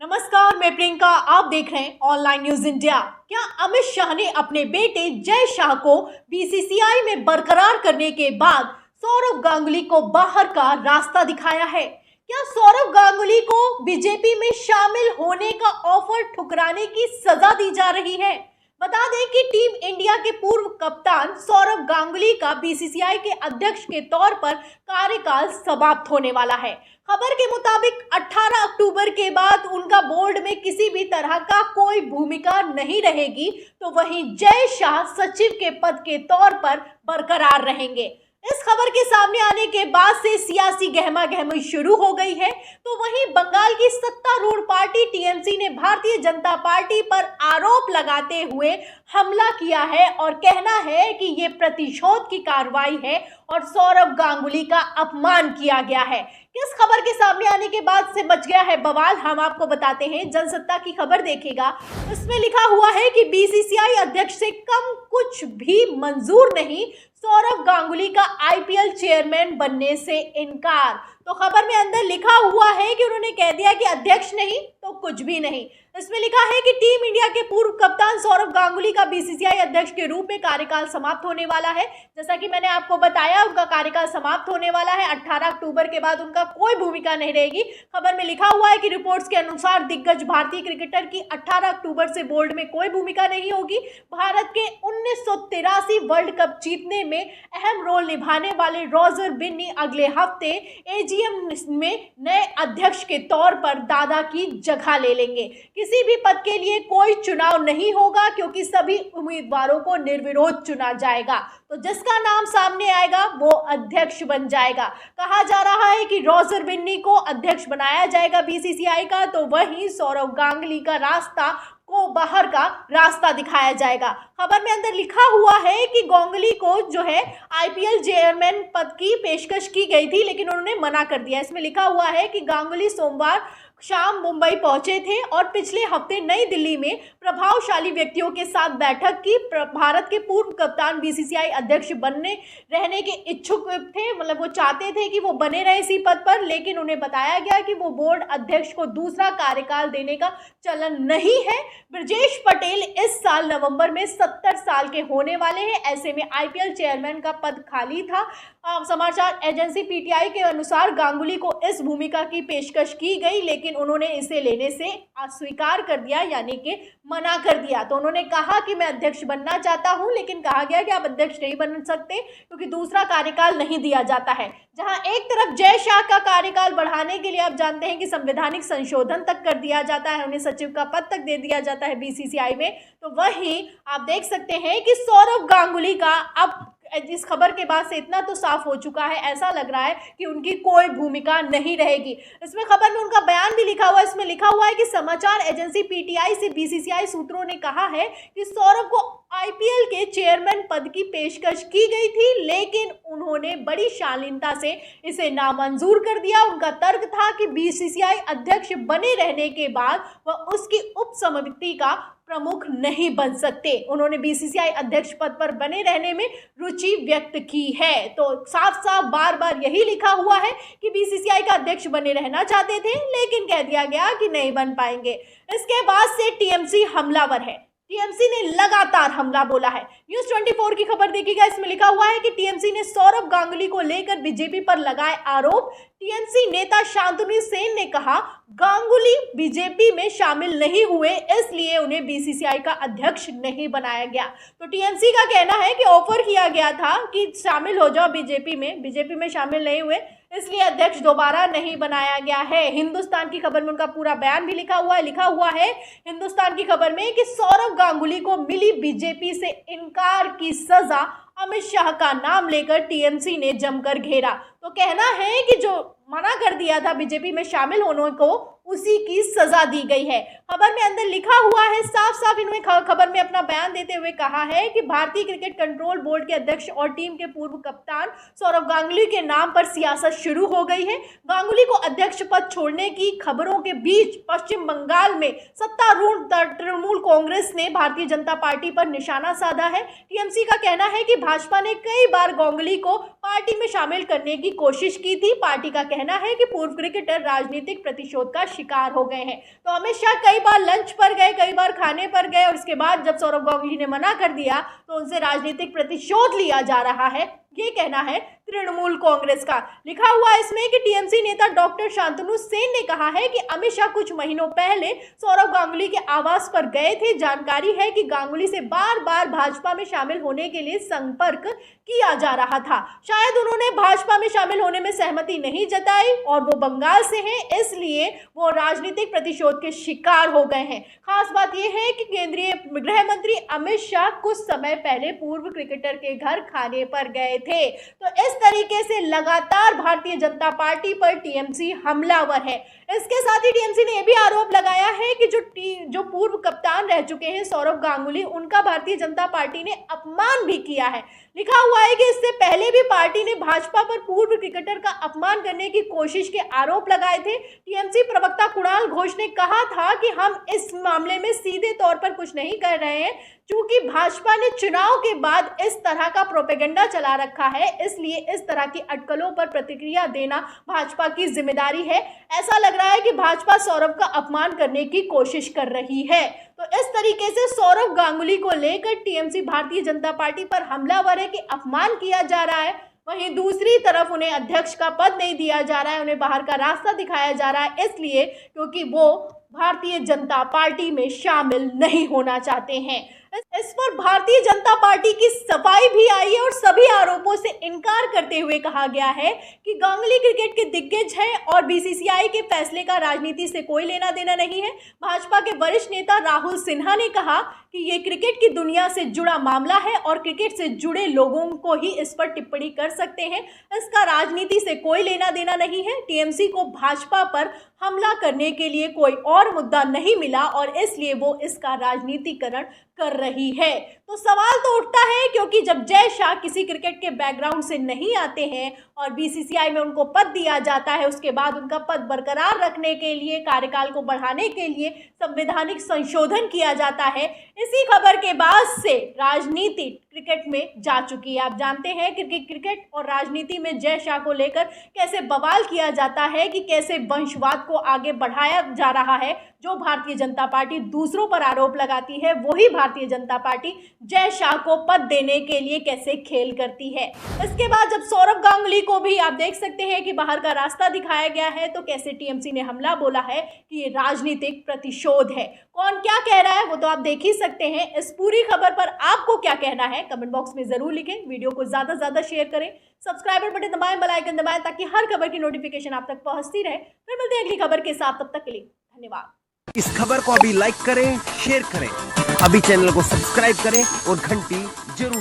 नमस्कार, मैं प्रियंका। आप देख रहे हैं ऑनलाइन न्यूज इंडिया। क्या अमित शाह ने अपने बेटे जय शाह को बीसीसीआई में बरकरार करने के बाद सौरव गांगुली को बाहर का रास्ता दिखाया है? क्या सौरव गांगुली को बीजेपी में शामिल होने का ऑफर ठुकराने की सजा दी जा रही है? बता दें कि टीम इंडिया के पूर्व कप्तान सौरव गांगुली का बीसीसीआई के अध्यक्ष के तौर पर कार्यकाल समाप्त होने वाला है। खबर के मुताबिक 18 अक्टूबर के बाद उनका बोर्ड में किसी भी तरह का कोई भूमिका नहीं रहेगी, तो वहीं जय शाह सचिव के पद के तौर पर बरकरार रहेंगे। इस खबर के सामने आने के बाद से सियासी गहमागहमी शुरू हो गई है। तो वहीं बंगाल की सत्तारूढ़ पार्टी टीएमसी ने भारतीय जनता पार्टी पर आरोप लगाते हुए हमला किया है और कहना है कि ये प्रतिशोध की कार्रवाई है और सौरव गांगुली का अपमान किया गया है। किस खबर के सामने आने के बाद से मच गया है बवाल, हम आपको बताते हैं। जनसत्ता की खबर देखिएगा, उसमें लिखा हुआ है कि बीसीसीआई अध्यक्ष से कम कुछ भी मंजूर नहीं, सौरव गांगुली का आईपीएल चेयरमैन बनने से इनकार। तो खबर में अंदर लिखा हुआ है कि उन्होंने कह दिया कि अध्यक्ष नहीं तो कुछ भी नहीं। इसमें लिखा है कि टीम इंडिया के पूर्व कप्तान सौरव गांगुली का बीसीसीआई अध्यक्ष के रूप में कार्यकाल समाप्त होने वाला है। जैसा कि मैंने आपको बताया, उनका कार्यकाल समाप्त होने वाला है। 18 अक्टूबर के बाद उनका कोई भूमिका नहीं रहेगी। खबर में लिखा हुआ है कि रिपोर्ट्स के अनुसार दिग्गज भारतीय क्रिकेटर की 18 अक्टूबर से बोर्ड में कोई भूमिका नहीं होगी। भारत के 1983 वर्ल्ड कप जीतने में अहम रोल निभाने वाले रॉजर बिन्नी अगले हफ्ते एजीएम में नए अध्यक्ष के तौर पर दादा की जगह ले लेंगे। किसी भी पद के लिए कोई चुनाव नहीं होगा, क्योंकि सभी उम्मीदवारों को निर्विरोध चुना जाएगा। तो जिसका नाम सामने आएगा वो अध्यक्ष बन जाएगा। कहा जा रहा है कि रॉजर बिन्नी को अध्यक्ष बनाया जाएगा बीसीसीआई का, तो वहीं सौरव गांगुली का रास्ता को बाहर का रास्ता दिखाया जाएगा। खबर में अंदर लिखा हुआ है कि गांगुली को जो है आईपीएल चेयरमैन पद की पेशकश की गई थी, लेकिन उन्होंने मना कर दिया। इसमें लिखा हुआ है कि गांगुली सोमवार शाम मुंबई पहुंचे थे और पिछले हफ्ते नई दिल्ली में प्रभावशाली व्यक्तियों के साथ बैठक की। भारत के पूर्व कप्तान बीसीसीआई अध्यक्ष बनने रहने के इच्छुक थे, मतलब वो चाहते थे कि वो बने रहे इसी पद पर, लेकिन उन्हें बताया गया कि वो बोर्ड अध्यक्ष को दूसरा कार्यकाल देने का चलन नहीं है। ब्रजेश पटेल इस साल नवंबर में 70 साल के होने वाले हैं। ऐसे में आईपीएल चेयरमैन का पद खाली था। समाचार एजेंसी पीटीआई के अनुसार गांगुली को इस भूमिका की पेशकश की गई, लेकिन उन्होंने इसे लेने से अस्वीकार कर दिया, यानी कि मना कर दिया। तो उन्होंने कहा कि मैं अध्यक्ष बनना चाहता हूं, लेकिन कहा गया कि आप अध्यक्ष नहीं बन सकते क्योंकि दूसरा कार्यकाल नहीं दिया जाता है। जहां एक तरफ जय शाह का कार्यकाल बढ़ाने के लिए आप जानते हैं कि संवैधानिक संशोधन तक कर दिया जाता है, उन्हें सचिव का पद तक दे दिया जाता है बीसीसीआई में, तो वहीं आप देख सकते हैं कि सौरव गांगुली का अब इस खबर के बाद से इतना तो साफ हो चुका है, ऐसा लग रहा है कि उनकी कोई भूमिका नहीं रहेगी। इसमें खबर में उनका बयान भी लिखा हुआ है। इसमें लिखा हुआ है कि समाचार एजेंसी पीटीआई से बीसीसीआई सूत्रों ने कहा है कि सौरव को आईपीएल के चेयरमैन पद की पेशकश की गई थी, लेकिन उन्होंने बड़ी शालीनता से इसे नामंजूर कर दिया। उनका तर्क था कि बीसीसीआई अध्यक्ष बने रहने के बाद वह उसकी उप समिति का प्रमुख नहीं बन सकते। उन्होंने बीसीसीआई अध्यक्ष पद पर बने रहने में रुचि व्यक्त की है। तो साफ साफ बार बार यही लिखा हुआ है कि बीसीसीआई का अध्यक्ष बने रहना चाहते थे, लेकिन कह दिया गया कि नहीं बन पाएंगे। इसके बाद से टीएमसी हमलावर है। टीएमसी ने लगातार हमला बोला है। न्यूज 24 की खबर देखिएगा, इसमें लिखा हुआ है कि टीएमसी ने सौरव गांगुली को लेकर बीजेपी पर लगाए आरोप। टीएमसी नेता शांतनु सेन ने कहा, गांगुली बीजेपी में शामिल नहीं हुए, इसलिए उन्हें बीसीसीआई का अध्यक्ष नहीं बनाया गया। तो टीएमसी का कहना है कि ऑफर किया गया था कि शामिल हो जाओ बीजेपी में शामिल नहीं हुए, इसलिए अध्यक्ष दोबारा नहीं बनाया गया है। हिंदुस्तान की खबर में उनका पूरा बयान भी लिखा हुआ है हिंदुस्तान की खबर में कि सौरव गांगुली को मिली बीजेपी से इनकार की सजा, अमित शाह का नाम लेकर टीएमसी ने जमकर घेरा। तो कहना है कि जो मना कर दिया था बीजेपी में शामिल होने को, उसी की सजा दी गई है। खबर में अंदर लिखा हुआ है, साफ साफ इन्होंने खबर में अपना बयान देते हुए कहा है कि भारतीय क्रिकेट कंट्रोल बोर्ड के अध्यक्ष और टीम के पूर्व कप्तान सौरव गांगुली के नाम पर सियासत शुरू हो गई है। गांगुली को अध्यक्ष पद छोड़ने की खबरों के बीच पश्चिम बंगाल में सत्तारूढ़ तृणमूल कांग्रेस ने भारतीय जनता पार्टी पर निशाना साधा है। टीएमसी का कहना है कि भाजपा ने कई बार गांगुली को पार्टी में शामिल करने की कोशिश की थी। पार्टी का कहना है कि पूर्व क्रिकेटर राजनीतिक प्रतिशोध का शिकार हो गए हैं। तो अमित शाह कई बार लंच पर गए, कई बार खाने पर गए और उसके बाद जब सौरव गांगुली ने मना कर दिया तो उनसे राजनीतिक प्रतिशोध लिया जा रहा है, ये कहना है तृणमूल कांग्रेस का। लिखा हुआ इसमें कि टीएमसी नेता डॉक्टर शांतनु सेन ने कहा है कि अमित शाह कुछ महीनों पहले सौरव गांगुली के आवास पर गए थे। जानकारी है कि गांगुली से बार बार भाजपा में शामिल होने के लिए संपर्क किया जा रहा था। शायद उन्होंने भाजपा में शामिल होने में सहमति नहीं जताई और वो बंगाल से हैं, इसलिए वो राजनीतिक प्रतिशोध के शिकार हो गए हैं। खास बात यह है कि केंद्रीय गृह मंत्री अमित शाह कुछ समय पहले पूर्व क्रिकेटर के घर खाने पर गए थे। तो इस तरीके से लगातार भारतीय जनता पार्टी पर टीएमसी हमलावर है। इसके साथ ही टीएमसी ने यह भी आरोप लगाया है कि जो पूर्व कप्तान रह चुके हैं सौरव गांगुली, उनका भारतीय जनता पार्टी ने अपमान भी किया है। लिखा हुआ है कि इससे पहले भी पार्टी ने भाजपा पर पूर्व क्रिकेटर का अपमान करने की कोशिश के आरोप लगाए थे। टीएमसी प्रवक्ता कुणाल घोष ने कहा था कि हम इस मामले में सीधे तौर पर कुछ नहीं कर रहे हैं, क्योंकि भाजपा ने चुनाव के बाद इस तरह का प्रोपेगेंडा चला रखा है, इसलिए इस तरह की अटकलों पर प्रतिक्रिया देना भाजपा की जिम्मेदारी है। ऐसा लग रहा है कि भाजपा सौरव का अपमान करने की कोशिश कर रही है। तो इस तरीके से सौरव गांगुली को लेकर टीएमसी भारतीय जनता पार्टी पर हमलावर है कि अपमान किया जा रहा है। वहीं दूसरी तरफ उन्हें अध्यक्ष का पद नहीं दिया जा रहा है, उन्हें बाहर का रास्ता दिखाया जा रहा है, इसलिए क्योंकि वो भारतीय जनता पार्टी में शामिल नहीं होना चाहते हैं। इस पर भारतीय जनता पार्टी की सफाई भी आई है और सभी आरोपों से इनकार करते हुए कहा गया है कि गांगुली क्रिकेट के दिग्गज हैं और बीसीसीआई के फैसले का राजनीति से कोई लेना देना नहीं है। भाजपा के वरिष्ठ नेता राहुल सिन्हा ने कहा कि ये क्रिकेट की दुनिया से जुड़ा मामला है और क्रिकेट से जुड़े लोगों को ही इस पर टिप्पणी कर सकते हैं, इसका राजनीति से कोई लेना देना नहीं है। टीएमसी को भाजपा पर हमला करने के लिए कोई और मुद्दा नहीं मिला और इसलिए वो इसका राजनीतिकरण कर रही है। तो सवाल तो उठता है, क्योंकि जब जय शाह किसी क्रिकेट के बैकग्राउंड से नहीं आते हैं और बीसीसीआई में उनको पद दिया जाता है, उसके बाद उनका पद बरकरार रखने के लिए, कार्यकाल को बढ़ाने के लिए संवैधानिक संशोधन किया जाता है। इसी खबर के बाद से राजनीति क्रिकेट में जा चुकी है। आप जानते हैं कि क्रिकेट और राजनीति में जय शाह को लेकर कैसे बवाल किया जाता है कि कैसे वंशवाद को आगे बढ़ाया जा रहा है। जो भारतीय जनता पार्टी दूसरों पर आरोप लगाती है, वही भारतीय जनता पार्टी जय शाह को पद देने के लिए कैसे खेल करती है। इसके बाद जब सौरव गांगुली को भी आप देख सकते हैं कि बाहर का रास्ता दिखाया गया है, तो कैसे टीएमसी ने हमला बोला है कि ये राजनीतिक प्रतिशोध है। कौन क्या कह रहा है वो तो आप देख ही सकते हैं। इस पूरी खबर पर आपको क्या कहना है कमेंट बॉक्स में जरूर लिखें। वीडियो को ज्यादा से ज्यादा शेयर करें, सब्सक्राइबर बटन दबाएं, बेल आइकन दबाएं ताकि हर खबर की नोटिफिकेशन आप तक पहुंचती रहे। फिर मिलते हैं अगली खबर के साथ, तब तक के लिए धन्यवाद। इस खबर को अभी लाइक करें, शेयर करें, अभी चैनल को सब्सक्राइब करें और घंटी जरूर